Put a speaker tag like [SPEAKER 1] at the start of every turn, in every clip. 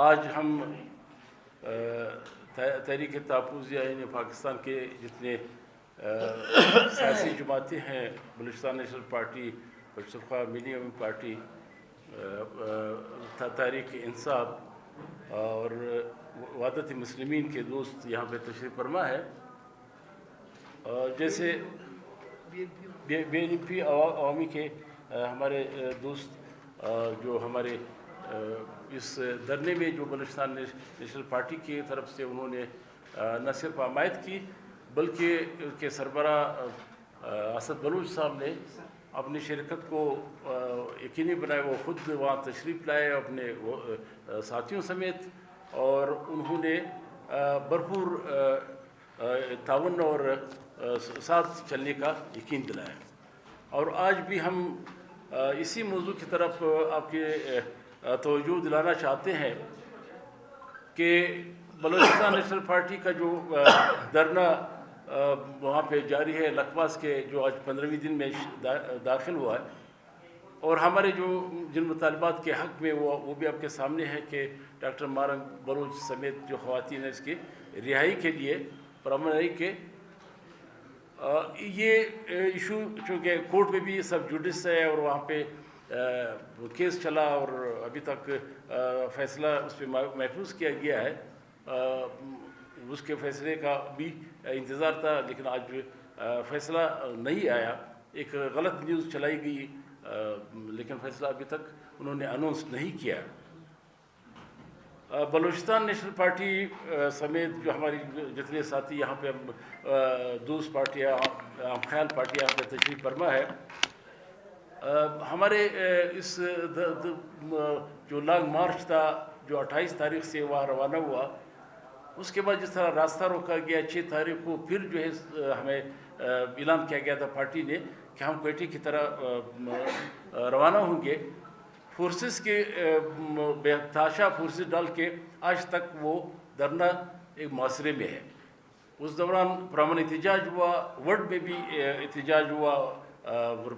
[SPEAKER 1] آج ہم تحریک تحفظ یعنی پاکستان کے جتنے سیاسی جماعتیں ہیں، بلوچستان نیشنل پارٹی، پشتونخوا ملی عوامی پارٹی، تحریک انصاف اور وحدت مسلمین کے دوست یہاں پہ تشریف فرما ہے. جیسے بی این پی عوامی کے ہمارے دوست جو ہمارے اس دھرنے میں جو بلوچستان نیشنل پارٹی کی طرف سے انہوں نے نہ صرف حمایت کی بلکہ ان کے سربراہ اسد بلوچ صاحب نے اپنی شرکت کو یقینی بنایا. وہ خود وہاں تشریف لائے اپنے ساتھیوں سمیت، اور انہوں نے بھرپور تعاون اور ساتھ چلنے کا یقین دلایا. اور آج بھی ہم اسی موضوع کی طرف آپ کے توجہ دلانا چاہتے ہیں کہ بلوچستان نیشنل پارٹی کا جو دھرنا وہاں پہ جاری ہے لکواس کے، جو آج 15ویں دن میں داخل ہوا ہے، اور ہمارے جن مطالبات کے حق میں وہ بھی آپ کے سامنے ہے کہ ڈاکٹر مارنگ بلوچ سمیت جو خواتین ہیں اس کی رہائی کے لیے پرامن کے یہ ایشو چونکہ کورٹ میں بھی سب جوڈس ہے اور وہاں پہ کیس چلا اور ابھی تک فیصلہ اس پہ محفوظ کیا گیا ہے. اس کے فیصلے کا بھی انتظار تھا لیکن آج فیصلہ نہیں آیا. ایک غلط نیوز چلائی گئی لیکن فیصلہ ابھی تک انہوں نے اناؤنس نہیں کیا. بلوچستان نیشنل پارٹی سمیت جو ہماری جتنے ساتھی یہاں پہ دوست پارٹیاں عام خیال پارٹی یہاں پہ تشریف فرما ہے، ہمارے اس جو لانگ مارچ تھا جو 28 تاریخ سے وہاں روانہ ہوا، اس کے بعد جس طرح راستہ روکا گیا 6 تاریخ کو پھر جو ہے ہمیں اعلان کیا گیا تھا پارٹی نے کہ ہم کوئٹہ کی طرح روانہ ہوں گے. فورسز کے بے تحاشا فورسز ڈال کے آج تک وہ دھرنا ایک معاشرے میں ہے. اس دوران پرامن احتجاج ہوا، ورڈ میں بھی احتجاج ہوا،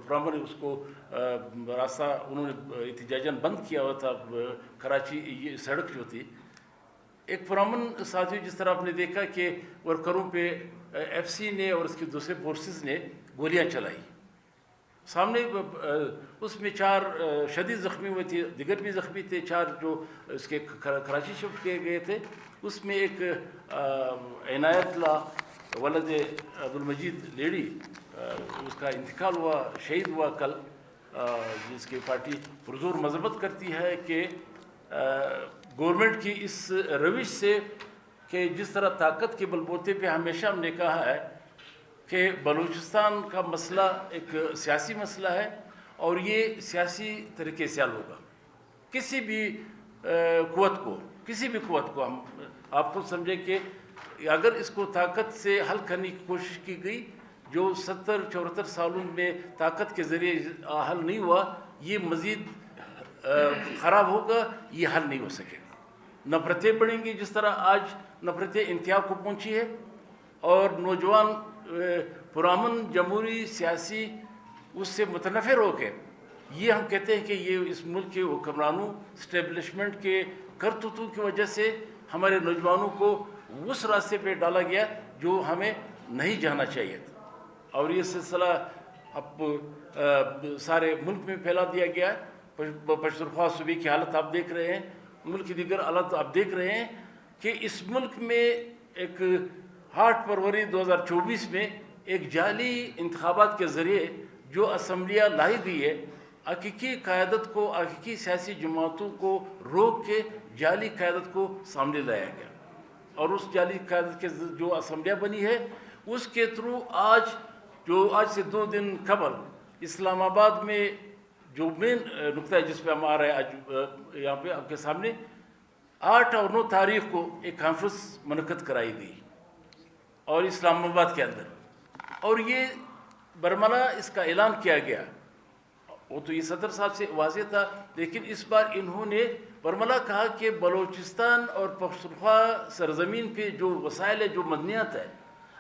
[SPEAKER 1] پرامن اس کو راستہ انہوں نے احتجاجاً بند کیا ہوا تھا. کراچی یہ سڑک جو تھی ایک پرامن ساتھی، جس طرح آپ نے دیکھا کہ ورکروں پہ ایف سی نے اور اس کے دوسرے فورسز نے گولیاں چلائی. سامنے اس میں 4 شدید زخمی ہوئے تھے، دیگر بھی زخمی تھے. 4 جو اس کے کراچی شفٹ کیے گئے تھے، اس میں ایک عنایت اللہ ولد عبدالمجید لیڈی اس کا انتقال ہوا، شہید ہوا کل، جس کی پارٹی پرزور مذمت کرتی ہے کہ گورنمنٹ کی اس روش سے کہ جس طرح طاقت کے بل بوتے پہ ہمیشہ ہم نے کہا ہے کہ بلوچستان کا مسئلہ ایک سیاسی مسئلہ ہے اور یہ سیاسی طریقے سے حل ہوگا. کسی بھی قوت کو ہم آپ خود سمجھیں کہ اگر اس کو طاقت سے حل کرنے کی کوشش کی گئی، جو 74 سالوں میں طاقت کے ذریعے حل نہیں ہوا، یہ مزید خراب ہوگا، یہ حل نہیں ہو سکے گا. نفرتیں بڑھیں گی جس طرح آج نفرتیں انتہا کو پہنچی ہے، اور نوجوان پرامن جمہوری سیاسی اس سے متنفر ہو کے یہ ہم کہتے ہیں کہ یہ اس ملک کے حکمرانوں اسٹیبلشمنٹ کے کرتوتوں کی وجہ سے ہمارے نوجوانوں کو اس راستے پہ ڈالا گیا جو ہمیں نہیں جانا چاہیے تھا. اور یہ سلسلہ اب سارے ملک میں پھیلا دیا گیا ہے. پشتونخوا صوبے کی حالت آپ دیکھ رہے ہیں، ملک کی دیگر حالت آپ دیکھ رہے ہیں کہ اس ملک میں ایک 8 فروری 2024 میں ایک جعلی انتخابات کے ذریعے جو اسمبلیاں لائی گئی ہے، حقیقی قیادت کو، حقیقی سیاسی جماعتوں کو روک کے جعلی قیادت کو سامنے لایا گیا. اور اس جعلی قیادت کے جو اسمبلیاں بنی ہے اس کے تھرو آج سے 2 دن قبل اسلام آباد میں جو مین نقطہ ہے جس پہ ہم آ رہے ہیں آج یہاں پہ آپ کے سامنے، 8 اور 9 تاریخ کو ایک کانفرنس منعقد کرائی گئی اور اسلام آباد کے اندر، اور یہ برملا اس کا اعلان کیا گیا. وہ تو یہ صدر صاحب سے واضح تھا، لیکن اس بار انہوں نے برملا کہا کہ بلوچستان اور پختونخوا سرزمین پہ جو وسائل ہے، جو مدنیات ہے،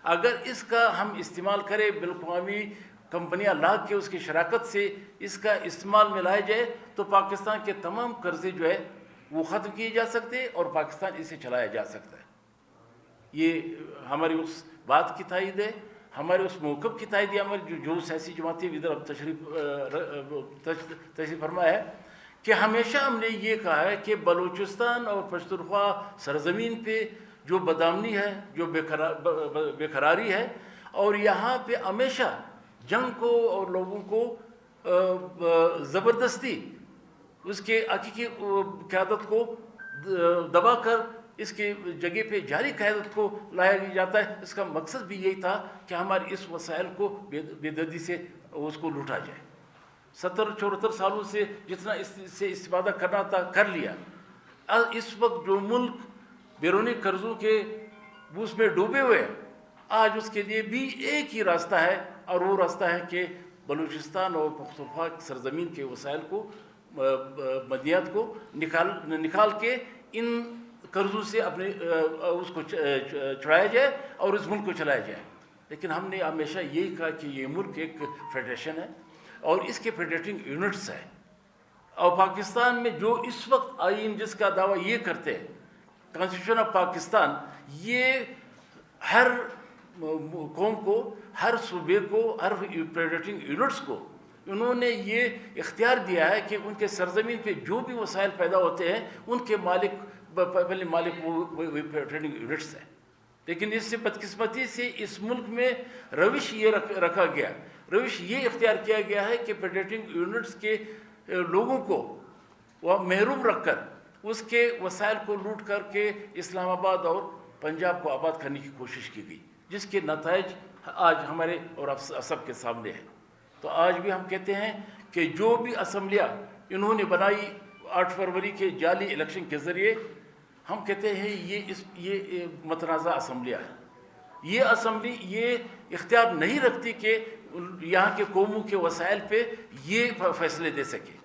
[SPEAKER 1] اگر اس کا ہم استعمال کریں، بین الاقوامی کمپنیاں لا کے اس کی شراکت سے اس کا استعمال میں لایا جائے تو پاکستان کے تمام قرضے جو ہے وہ ختم کیے جا سکتے ہیں اور پاکستان اسے چلایا جا سکتا ہے۔ یہ ہماری اس بات کی تائید ہے، ہمارے اس موقف کی تائید ہے، ہماری جو سیاسی جماعتیں ادھر اب تشریف فرما ہے کہ ہمیشہ ہم نے یہ کہا ہے کہ بلوچستان اور پشتونخوا سرزمین پہ جو بدامنی ہے، جو بے قراری ہے، اور یہاں پہ ہمیشہ جنگ کو اور لوگوں کو زبردستی اس کے حقیقی قیادت کو دبا کر اس کے جگہ پہ جاری قیادت کو لایا جاتا ہے۔ اس کا مقصد بھی یہی تھا کہ ہمارے اس وسائل کو بے دردی سے اس کو لوٹا جائے۔ 70-74 سالوں سے جتنا اس سے استفادہ کرنا تھا کر لیا۔ اس وقت جو ملک بیرونی قرضوں کے بوجھ میں ڈوبے ہوئے ہیں، آج اس کے لیے بھی ایک ہی راستہ ہے، اور وہ راستہ ہے کہ بلوچستان اور پختونخوا سرزمین کے وسائل کو، مدیات کو نکال کے ان قرضوں سے اپنے اس کو چھڑایا جائے اور اس ملک کو چلایا جائے۔ لیکن ہم نے ہمیشہ یہی کہا کہ یہ ملک ایک فیڈریشن ہے اور اس کے فیڈریٹنگ یونٹس ہیں، اور پاکستان میں جو اس وقت آئین جس کا دعویٰ یہ کرتے ہیں، کانسٹیٹیوشن آف پاکستان، یہ ہر قوم کو، ہر صوبے کو، ہر فیڈریٹنگ یونٹس کو انہوں نے یہ اختیار دیا ہے کہ ان کے سرزمین پہ جو بھی وسائل پیدا ہوتے ہیں ان کے پہلے مالک وہ فیڈریٹنگ یونٹس ہیں۔ لیکن اس سے بدقسمتی سے اس ملک میں روش یہ رکھا گیا، روش یہ اختیار کیا گیا ہے کہ فیڈریٹنگ یونٹس کے لوگوں کو وہ محروم رکھ کر اس کے وسائل کو لوٹ کر کے اسلام آباد اور پنجاب کو آباد کرنے کی کوشش کی گئی، جس کے نتائج آج ہمارے اور آپ سب کے سامنے ہیں۔ تو آج بھی ہم کہتے ہیں کہ جو بھی اسمبلیاں انہوں نے بنائی 8 فروری کے جعلی الیکشن کے ذریعے، ہم کہتے ہیں یہ متنازع اسمبلیاں ہیں۔ یہ اسمبلی یہ اختیار نہیں رکھتی کہ یہاں کے قوموں کے وسائل پہ یہ فیصلے دے سکے۔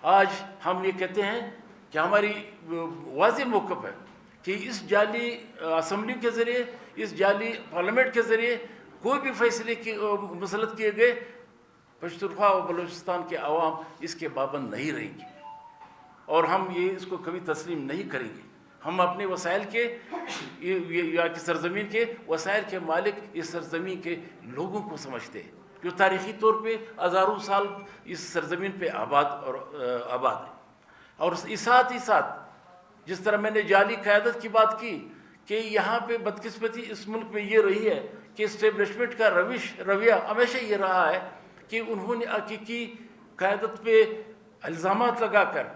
[SPEAKER 1] آج ہم یہ کہتے ہیں کہ ہماری واضح موقف ہے کہ اس جعلی اسمبلی کے ذریعے، اس جعلی پارلیمنٹ کے ذریعے کوئی بھی فیصلے مسلط کیے گئے، پشتونخوا اور بلوچستان کے عوام اس کے پابند نہیں رہیں گے، اور ہم اس کو کبھی تسلیم نہیں کریں گے۔ ہم اپنے وسائل کے، یا کی سرزمین کے وسائل کے مالک اس سرزمین کے لوگوں کو سمجھتے ہیں، جو تاریخی طور پہ ہزاروں سال اس سرزمین پہ آباد ہے۔ اور ساتھ ہی ساتھ جس طرح میں نے جعلی قیادت کی بات کی کہ یہاں پہ بدقسمتی اس ملک میں یہ رہی ہے کہ اسٹیبلشمنٹ کا رویہ ہمیشہ یہ رہا ہے کہ انہوں نے حقیقی قیادت پہ الزامات لگا کر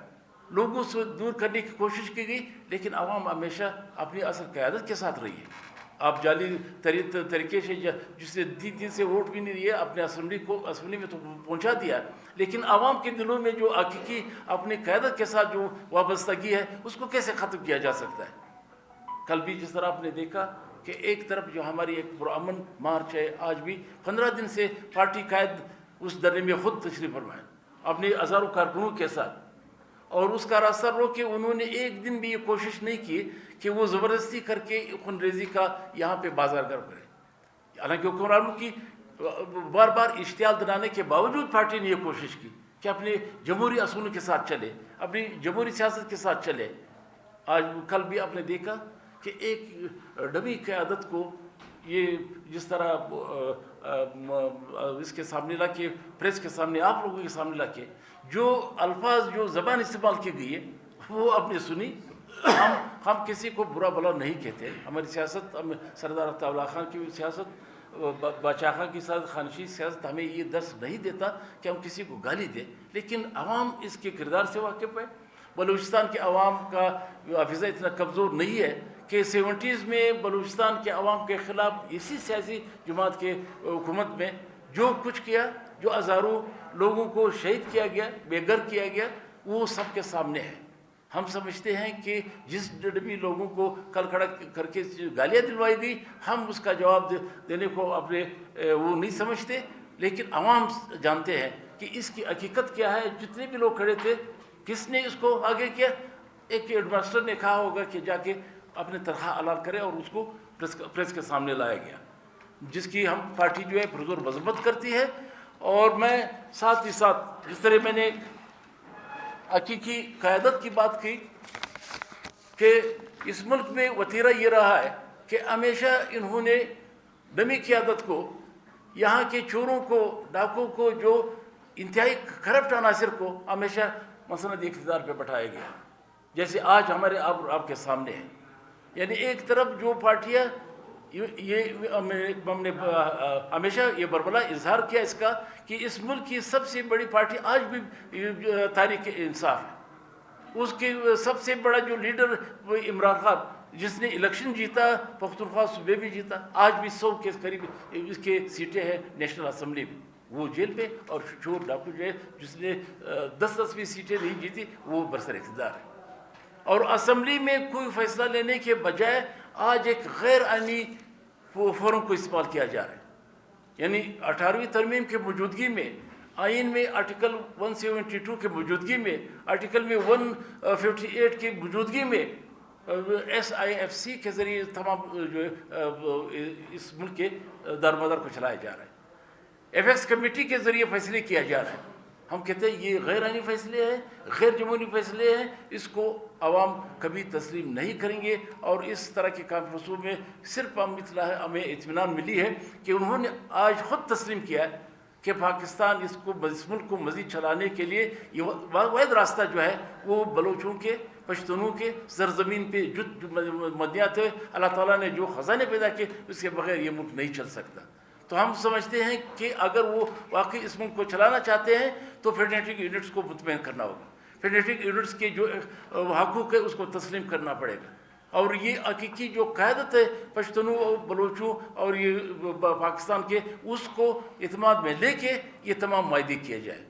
[SPEAKER 1] لوگوں سے دور کرنے کی کوشش کی گئی، لیکن عوام ہمیشہ اپنی اصل قیادت کے ساتھ رہی ہے۔ آپ جعلی طریقے سے جس نے 3 دن سے ووٹ بھی نہیں دیے، اپنے اسمبلی میں تو پہنچا دیا، لیکن عوام کے دلوں میں جو حقیقی اپنی قیادت کے ساتھ جو وابستگی ہے اس کو کیسے ختم کیا جا سکتا ہے؟ کل بھی جس طرح آپ نے دیکھا کہ ایک طرف جو ہماری ایک پرامن مارچ ہے، آج بھی 15 دن سے پارٹی قائد اس دھرنے میں خود تشریف فرمائے اپنے ہزاروں کارکنوں کے ساتھ، اور اس کا راستہ روک کے انہوں نے ایک دن بھی یہ کوشش نہیں کی کہ وہ زبردستی کر کے خون ریزی کا یہاں پہ بازار گر کرے۔ حالانکہ حکمرانوں کی بار بار اشتعال دلانے کے باوجود پارٹی نے یہ کوشش کی کہ اپنے جمہوری اصولوں کے ساتھ چلے، اپنی جمہوری سیاست کے ساتھ چلے۔ آج کل بھی آپ نے دیکھا کہ ایک ڈمی قیادت کو یہ جس طرح اس کے سامنے لا کے، پریس کے سامنے، آپ لوگوں کے سامنے لا کے جو الفاظ، جو زبان استعمال کی گئی ہے وہ آپ نے سنی۔ ہم کسی کو برا بلا نہیں کہتے، ہماری سیاست، سردار عطا اللہ خان کی سیاست، بادشاہ خان کی خانشی سیاست ہمیں یہ درس نہیں دیتا کہ ہم کسی کو گالی دیں، لیکن عوام اس کے کردار سے واقف ہے۔ بلوچستان کے عوام کا حافظہ اتنا کمزور نہیں ہے کہ 70s میں بلوچستان کے عوام کے خلاف اسی سیاسی جماعت کے حکومت میں جو کچھ کیا، جو ہزاروں لوگوں کو شہید کیا گیا، بے گھر کیا گیا، وہ سب کے سامنے ہے۔ ہم سمجھتے ہیں کہ جس ڈڑمی لوگوں کو کل کھڑا کر کے گالیاں دلوائی گئی، ہم اس کا جواب دینے کو اپنے وہ نہیں سمجھتے، لیکن عوام جانتے ہیں کہ اس کی حقیقت کیا ہے۔ جتنے بھی لوگ کھڑے تھے، کس نے اس کو آگے کیا؟ ایک ہیڈ ماسٹر نے کہا ہوگا کہ جا کے اپنے تنخواہ اعلان کرے، اور اس کو پریس کے سامنے لایا گیا، جس کی ہم پارٹی جو ہے پرزور مذمت کرتی ہے۔ اور میں ساتھ ہی ساتھ جس طرح میں نے حقیقی قیادت کی بات کی کہ اس ملک میں وتیرہ یہ رہا ہے کہ ہمیشہ انہوں نے نئی قیادت کو، یہاں کے چوروں کو، ڈاکوں کو، جو انتہائی کرپٹ عناصر کو ہمیشہ مسند اقتدار پہ بٹھایا گیا، جیسے آج ہمارے آپ کے سامنے ہے۔ یعنی ایک طرف جو پارٹیاں، یہ ہم نے ہمیشہ یہ بربلا اظہار کیا اس کا کہ اس ملک کی سب سے بڑی پارٹی آج بھی تحریک انصاف ہے، اس کے سب سے بڑا جو لیڈر عمران خان، جس نے الیکشن جیتا، پختونخوا صوبے بھی جیتا، آج بھی 100 کے قریب اس کے سیٹیں ہیں نیشنل اسمبلی میں، وہ جیل پہ، اور چور ڈاکو جو ہے جس نے 10 بھی سیٹیں نہیں جیتی وہ برسر اقتدار ہے۔ اور اسمبلی میں کوئی فیصلہ لینے کے بجائے آج ایک غیر آئینی فورم کو استعمال کیا جا رہا ہے، یعنی 18ویں ترمیم کے موجودگی میں، آئین میں آرٹیکل 172 کے موجودگی میں، آرٹیکل میں 158 کی موجودگی میں SIFC کے ذریعے تمام جو ہے اس ملک کے دارمدار کو چلایا جا رہا ہے، ایپیکس کمیٹی کے ذریعے فیصلے کیا جا رہا ہے۔ ہم کہتے ہیں یہ غیر آئینی فیصلے ہیں، غیر جمہوری فیصلے ہیں، اس کو عوام کبھی تسلیم نہیں کریں گے۔ اور اس طرح کے کانفرنسوں میں صرف ہمیں اطمینان ملی ہے کہ انہوں نے آج خود تسلیم کیا ہے کہ پاکستان اس ملک کو مزید چلانے کے لیے یہ واحد راستہ جو ہے وہ بلوچوں کے، پشتونوں کے سرزمین پہ جو مدنیات ہے، اللہ تعالیٰ نے جو خزانے پیدا کیے، اس کے بغیر یہ ملک نہیں چل سکتا۔ تو ہم سمجھتے ہیں کہ اگر وہ واقعی اس ملک کو چلانا چاہتے ہیں تو فیڈریٹنگ یونٹس کو مطمئن کرنا ہوگا، فیڈریٹنگ یونٹس کے جو حقوق ہے اس کو تسلیم کرنا پڑے گا، اور یہ حقیقی جو قیادت ہے پشتونوں اور بلوچوں اور یہ پاکستان کے، اس کو اعتماد میں لے کے یہ تمام معاہدے کیے جائیں۔